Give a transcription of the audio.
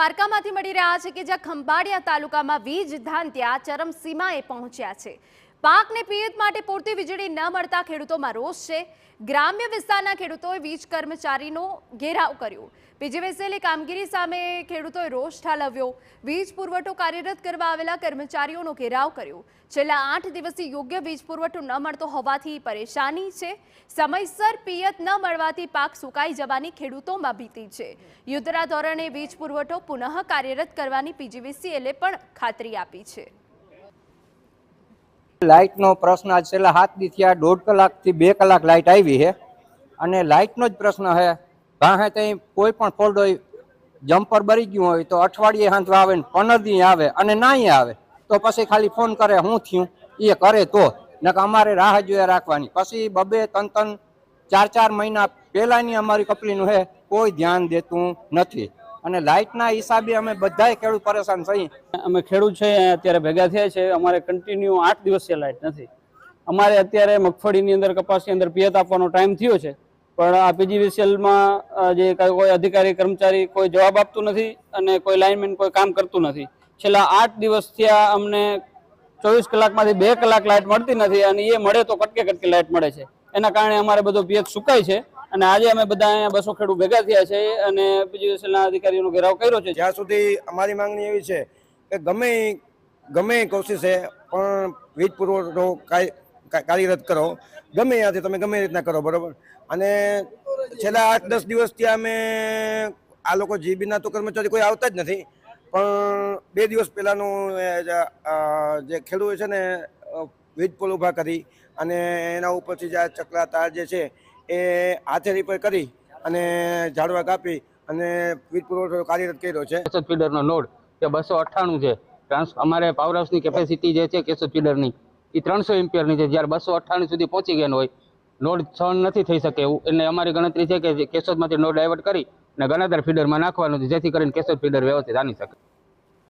દ્વારકામાંથી મળી રહ્યા છે કે જ્યાં ખંભાળિયા તાલુકામાં વીજ ધાંધ્યા ચરમસીમાએ પહોંચ્યા છે। પાકને પિયત માટે પૂરતી વીજળી ન મળતા ખેડૂતોમાં રોષ છે। ગ્રામ્ય વિસ્તારના ખેડૂતોએ વીજ કર્મચારીનો ઘેરાવ કર્યો। પીજીવીસીએલની કામગીરી સામે ખેડૂતોએ રોષ ઠાલવ્યો। વીજ પુરવઠો કાર્યરત કરવા આવેલા કર્મચારીઓનો ઘેરાવ કર્યો। છેલ્લા 8 દિવસથી યોગ્ય વીજ પુરવઠો ન મળતો હોવાથી પરેશાની છે। સમયસર પિયત ન મળવાથી પાક સુકાઈ જવાની ખેડૂતોમાં ભીતિ છે। યુદ્ધના ધોરણે વીજ પુરવઠો પુનઃ કાર્યરત કરવાની પીજીવીસીએલે પણ ખાતરી આપી છે। લાઇટનો પ્રશ્ન આજ છેલ્લા 7 દી થયા 1.5 કલાકથી 2 કલાક લાઇટ આવી છે અને લાઇટનો જ પ્રશ્ન છે। ગાહે ત્યાં કોઈ પણ ફોલ્ટ હોય, જમ્પર બળી ગયું હોય તો અઠવાડિયે હાંધવા આવે ને 15 દી આવે અને નાઈ આવે તો પછી ખાલી ફોન કરે હું થયું એ કરે તો નકર અમારે રાહ જોયા રાખવાની। પછી 2-3 4 મહિના પહેલાની અમારી કપલીનું છે, કોઈ ધ્યાન દેતું નથી અને લાઇટના હિસાબે અમે બધાય ખેડૂત પરેશાન થઈ। અમે ખેડૂત છે અત્યારે ભેગા થયા છે। અમારે કન્ટિન્યુ 8 દિવસથી લાઇટ નથી। અમારે અત્યારે મગફળીની અંદર, કપાસની અંદર પિયત આપવાનો ટાઈમ થયો છે, પણ આ પીજીવીસીએલમાં જે કોઈ અધિકારી કર્મચારી કોઈ જવાબ આપતું નથી અને કોઈ લાઇનમેન કોઈ કામ કરતું નથી। છેલ્લા 8 દિવસથી અમને 24 કલાકમાંથી 2 કલાક લાઇટ મળતી નથી અને એ મળે તો કટકે લાઇટ મળે છે। એના કારણે અમારે બધો પિયત સુકાય છે અને આજે અમે બધા અહીંયા 200 ખેડૂત ભેગા થયા છે અને પીજીવીસીએલના અધિકારીઓનો ઘેરાવ કર્યો છે। જ્યાં સુધી અમારી માંગણી એવી છે કે ગમે કોશિશે પણ વીજ પુરવઠો કાર્યરત કરો, ગમે ત્યાંથી તમે ગમે રીતના કરો, બરોબર। અને છેલ્લા 8-10 દિવસથી અમે આ લોકો જીબીના તો કર્મચારી કોઈ આવતા જ નથી, પણ 2 દિવસ પહેલાનું જે ખેડૂતો છે ને વીજ પોલ ઊભા કરી અને એના ઉપરથી જે ચકલા તાર જે છે એ હાથે રિપેર કરી અને ઝાડવા કાપી અને વીજ પુરવઠો કાર્યરત કર્યો છે। કેશોદ ફીડરનો નોડ કે 298 છે। અમારે પાવર હાઉસની કેપેસિટી જે છે કેશોદ ફીડરની એ 300 એમ્પિયરની છે, જ્યારે 298 સુધી પહોંચી ગયા હોય નોડ સહન નથી થઈ શકે એવું એટલે અમારી ગણતરી છે કે કેશોદમાંથી નોડ ડાયવર્ટ કરી અને ગણાધાર ફીડરમાં નાખવાનું છે, જેથી કરીને કેશોદ ફીડર વ્યવસ્થિત આની શકે।